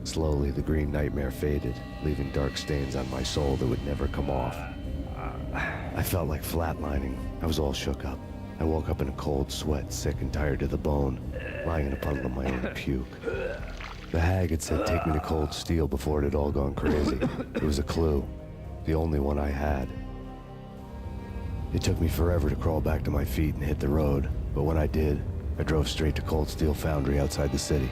Slowly, the green nightmare faded, leaving dark stains on my soul that would never come off. I felt like flatlining. I was all shook up. I woke up in a cold sweat, sick and tired to the bone, lying in a puddle of my own puke. The hag had said take me to Cold Steel before it had all gone crazy. It was a clue, the only one I had. It took me forever to crawl back to my feet and hit the road, but when I did, I drove straight to Cold Steel Foundry outside the city.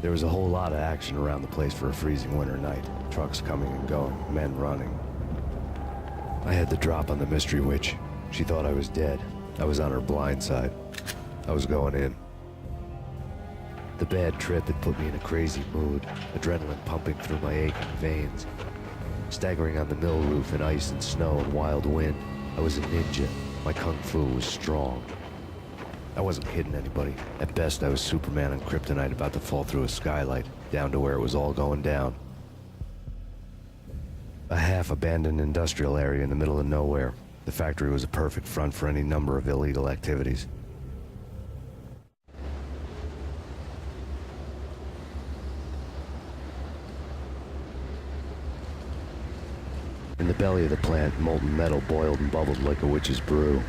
There was a whole lot of action around the place for a freezing winter night. Trucks coming and going, men running. I had the drop on the mystery witch. She thought I was dead. I was on her blind side. I was going in. The bad trip had put me in a crazy mood, adrenaline pumping through my aching veins. Staggering on the mill roof in ice and snow and wild wind, I was a ninja. My kung fu was strong. I wasn't kidding anybody. At best, I was Superman on Kryptonite about to fall through a skylight, down to where it was all going down. A half-abandoned industrial area in the middle of nowhere. The factory was a perfect front for any number of illegal activities. In the belly of the plant, molten metal boiled and bubbled like a witch's brew.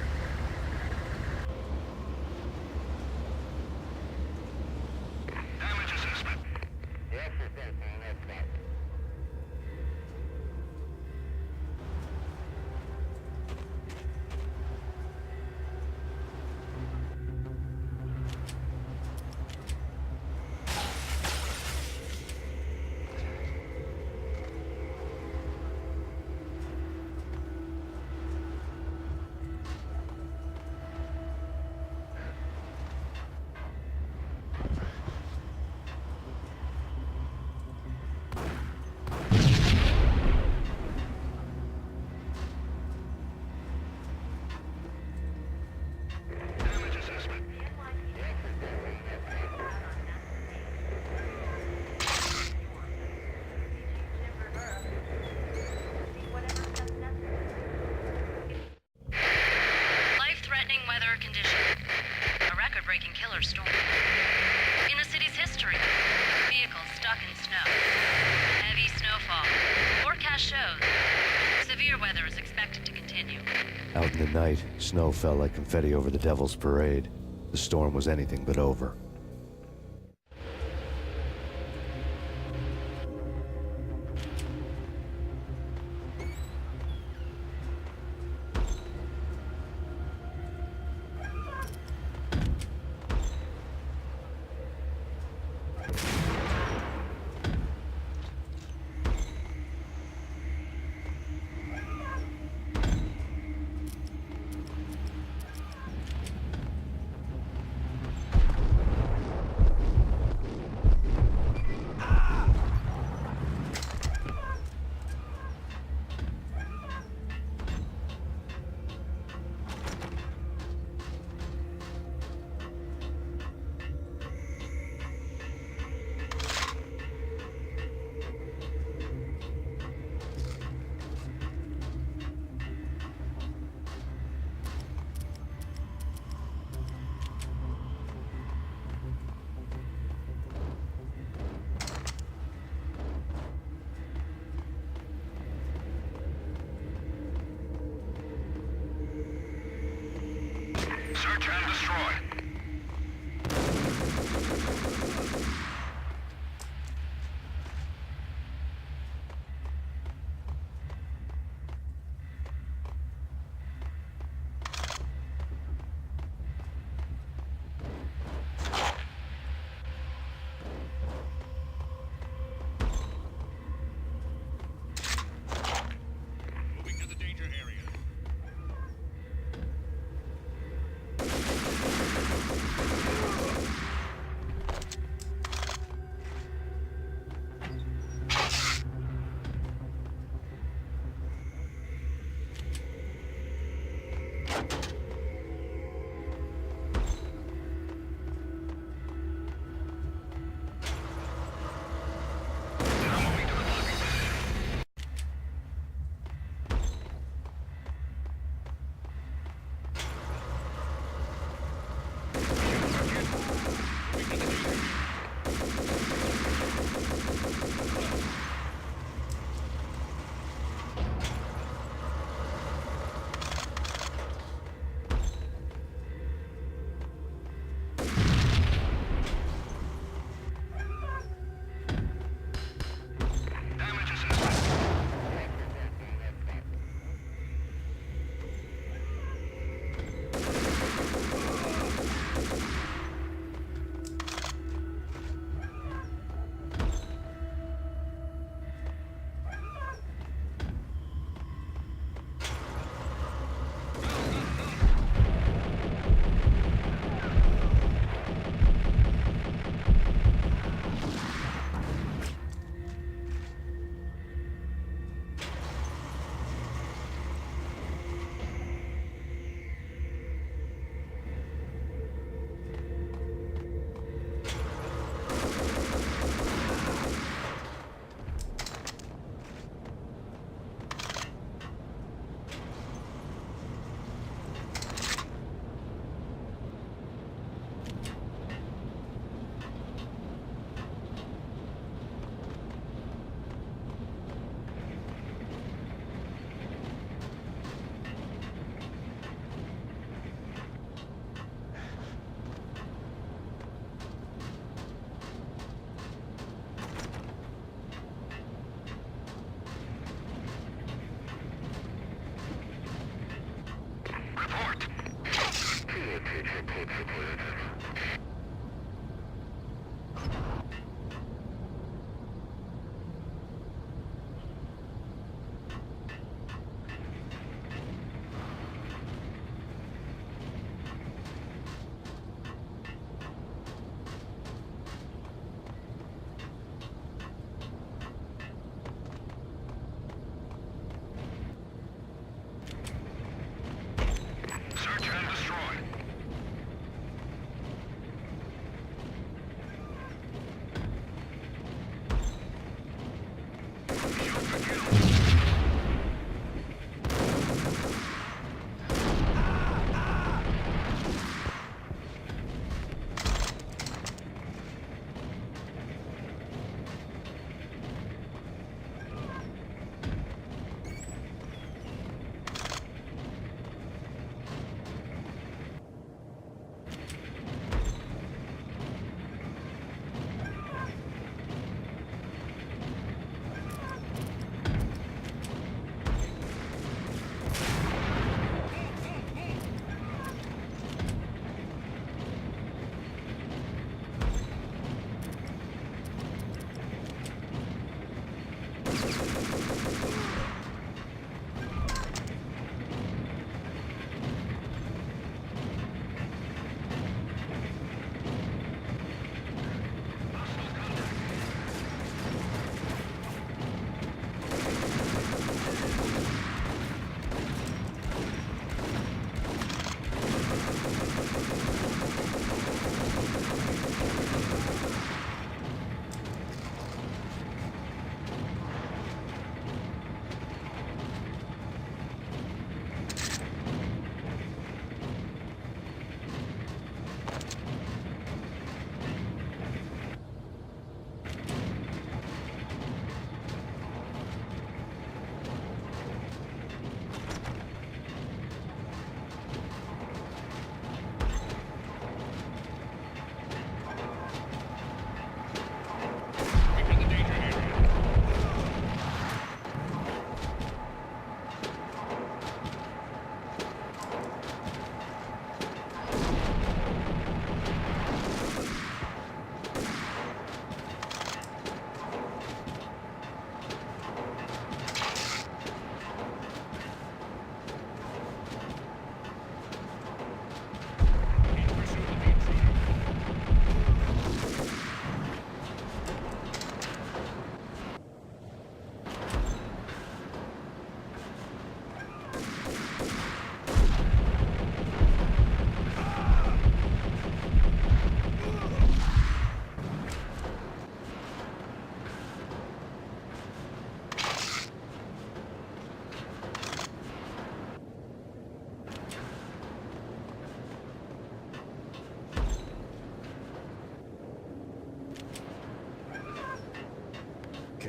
Out in the night, snow fell like confetti over the Devil's Parade. The storm was anything but over.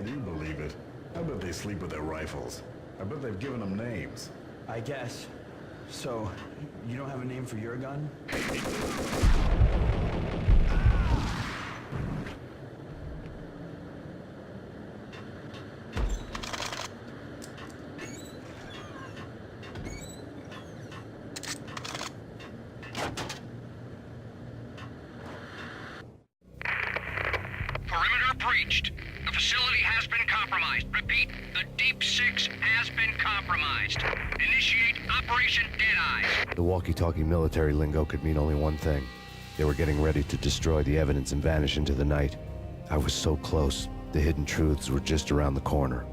I do believe it. I bet they sleep with their rifles. I bet they've given them names. I guess. So, you don't have a name for your gun? Perimeter breached. The facility has been compromised. Repeat, the Deep Six has been compromised. Initiate Operation Deadeye. The walkie-talkie military lingo could mean only one thing. They were getting ready to destroy the evidence and vanish into the night. I was so close. The hidden truths were just around the corner.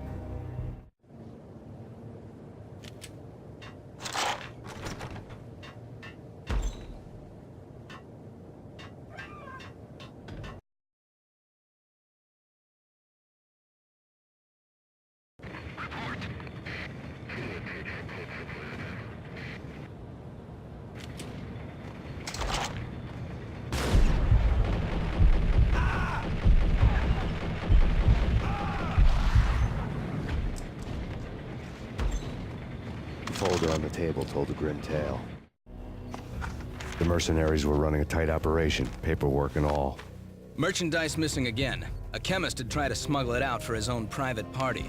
The folder on the table told a grim tale. The mercenaries were running a tight operation, paperwork and all. Merchandise missing again. A chemist had tried to smuggle it out for his own private party.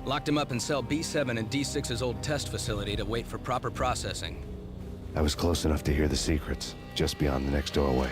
Locked him up in cell B7 and D6's old test facility to wait for proper processing. I was close enough to hear the secrets, just beyond the next doorway.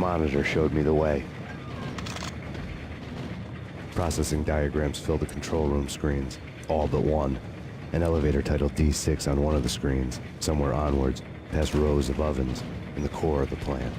monitor showed me the way. Processing diagrams filled the control room screens, all but one. An elevator titled D6 on one of the screens, somewhere onwards, past rows of ovens, in the core of the plant.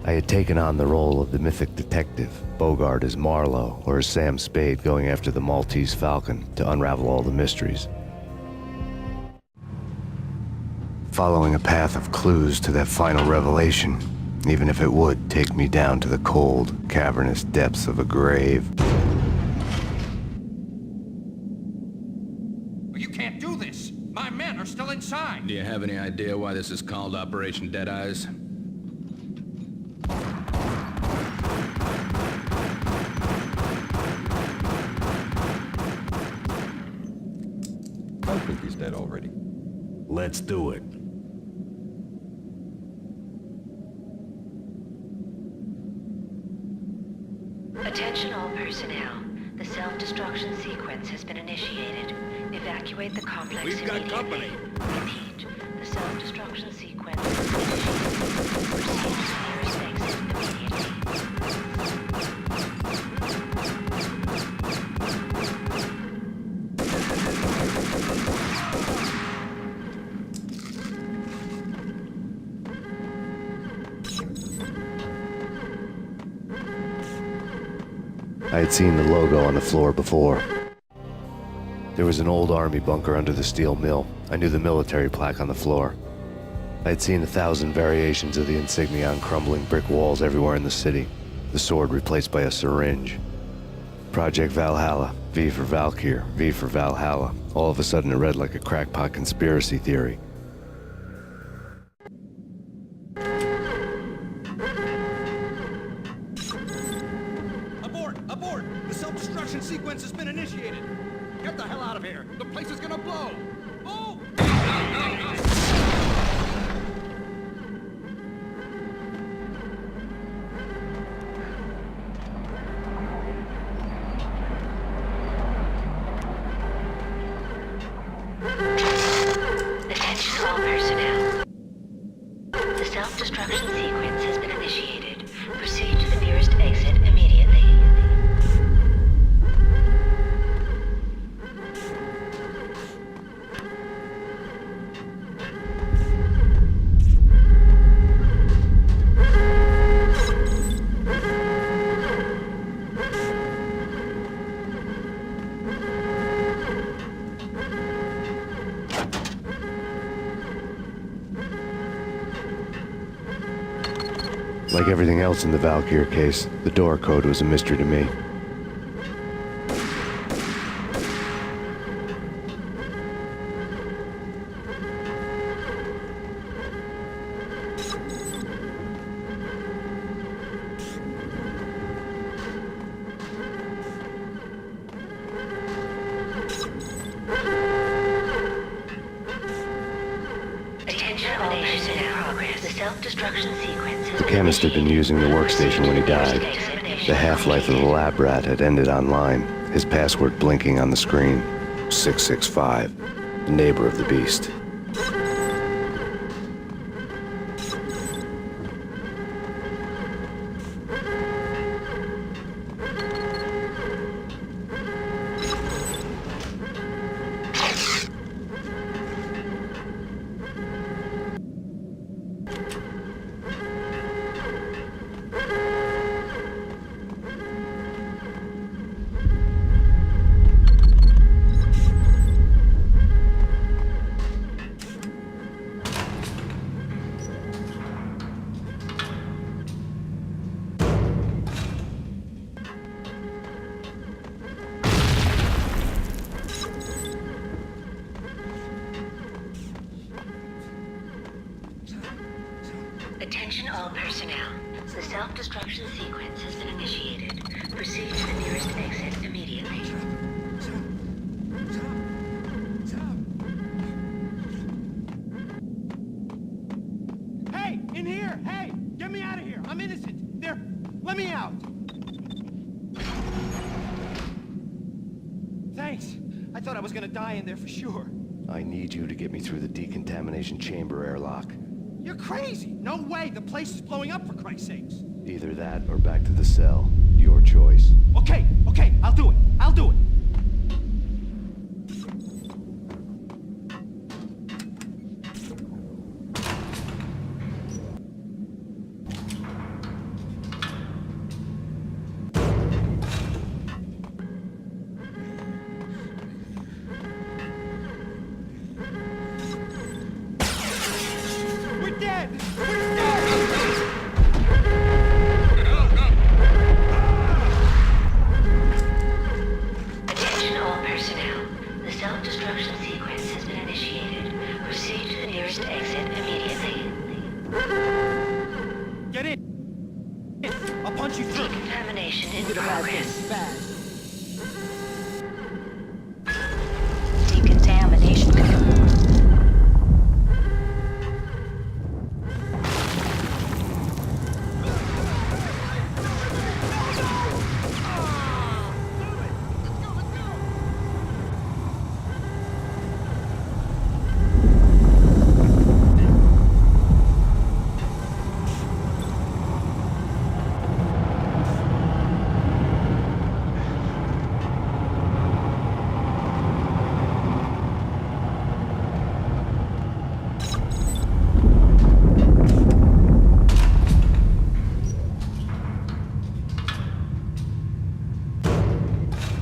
I had taken on the role of the mythic detective, Bogart as Marlowe or as Sam Spade going after the Maltese Falcon to unravel all the mysteries. Following a path of clues to that final revelation, even if it would take me down to the cold, cavernous depths of a grave. You can't do this! My men are still inside! Do you have any idea why this is called Operation Deadeyes? I think he's dead already. Let's do it. Attention all personnel. The self-destruction sequence has been initiated. Evacuate the complex immediately. We've got company. Repeat. The self-destruction sequence has been initiated. Proceed to the nearest exit immediately. I had seen the logo on the floor before. There was an old army bunker under the steel mill. I knew the military plaque on the floor. I had seen 1,000 variations of the insignia on crumbling brick walls everywhere in the city. The sword replaced by a syringe. Project Valhalla, V for Valkyr, V for Valhalla. All of a sudden it read like a crackpot conspiracy theory. Abort! The self-destruction sequence has been initiated! Get the hell out of here! The place is gonna blow! Oh! Attention all personnel. The self-destruction sequence has been initiated. Proceed to the nearest exit immediately. Like everything else in the Valkyr case, the door code was a mystery to me. Attention all personnel. The self-destruction sequence has The chemist had been using the workstation when he died. The half-life of the lab rat had ended online, his password blinking on the screen. 665, the neighbor of the beast. Attention all personnel. The self-destruction sequence has been initiated. Proceed to the nearest exit immediately. Hey! In here! Hey! Get me out of here! I'm innocent! There! Let me out! Thanks! I thought I was gonna die in there for sure. I need you to get me through the decontamination chamber airlock. You're crazy! No way! The place is blowing up, for Christ's sakes! Either that or back to the cell. Your choice. Okay, I'll do it! I'll do it! Get in! I'll punch you through! Decontamination in progress. Fast. Decontamination complete.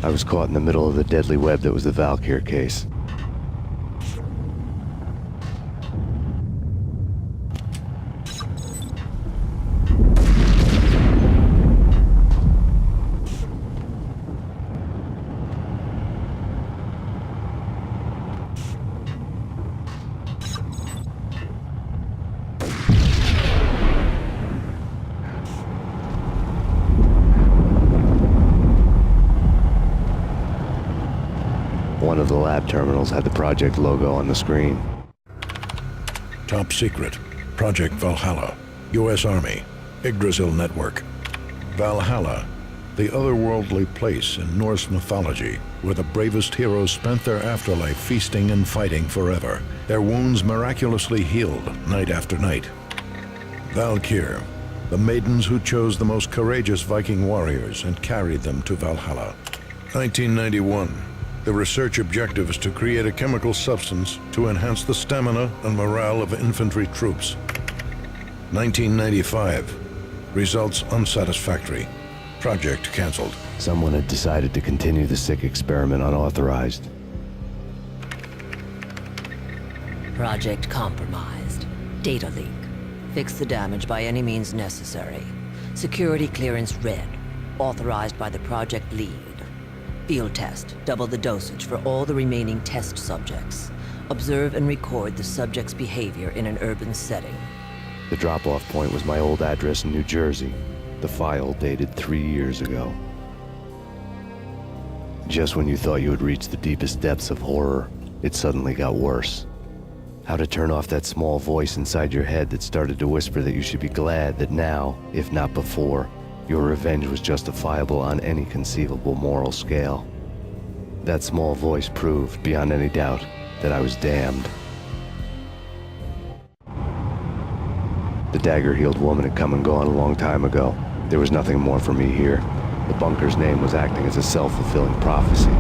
I was caught in the middle of the deadly web that was the Valkyr case. One of the lab terminals had the project logo on the screen. Top secret. Project Valhalla. U.S. Army. Yggdrasil Network. Valhalla, the otherworldly place in Norse mythology where the bravest heroes spent their afterlife feasting and fighting forever, their wounds miraculously healed night after night. Valkyr, the maidens who chose the most courageous Viking warriors and carried them to Valhalla. 1991. The research objective is to create a chemical substance to enhance the stamina and morale of infantry troops. 1995. Results unsatisfactory. Project canceled. Someone had decided to continue the sick experiment unauthorized. Project compromised. Data leak. Fix the damage by any means necessary. Security clearance red. Authorized by the project lead. Field test. Double the dosage for all the remaining test subjects. Observe and record the subject's behavior in an urban setting. The drop-off point was my old address in New Jersey. The file dated 3 years ago. Just when you thought you had reached the deepest depths of horror, it suddenly got worse. How to turn off that small voice inside your head that started to whisper that you should be glad that now, if not before, your revenge was justifiable on any conceivable moral scale. That small voice proved, beyond any doubt, that I was damned. The dagger-heeled woman had come and gone a long time ago. There was nothing more for me here. The bunker's name was acting as a self-fulfilling prophecy.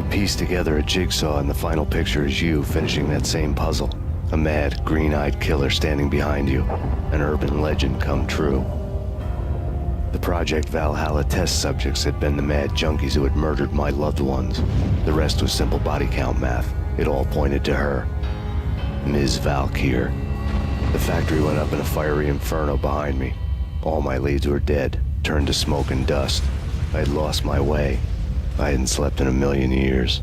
Piece together a jigsaw, and the final picture is you finishing that same puzzle. A mad, green-eyed killer standing behind you. An urban legend come true. The Project Valhalla test subjects had been the mad junkies who had murdered my loved ones. The rest was simple body count math. It all pointed to her. Ms. Valkyr. The factory went up in a fiery inferno behind me. All my leads were dead, turned to smoke and dust. I had lost my way. I hadn't slept in a million years.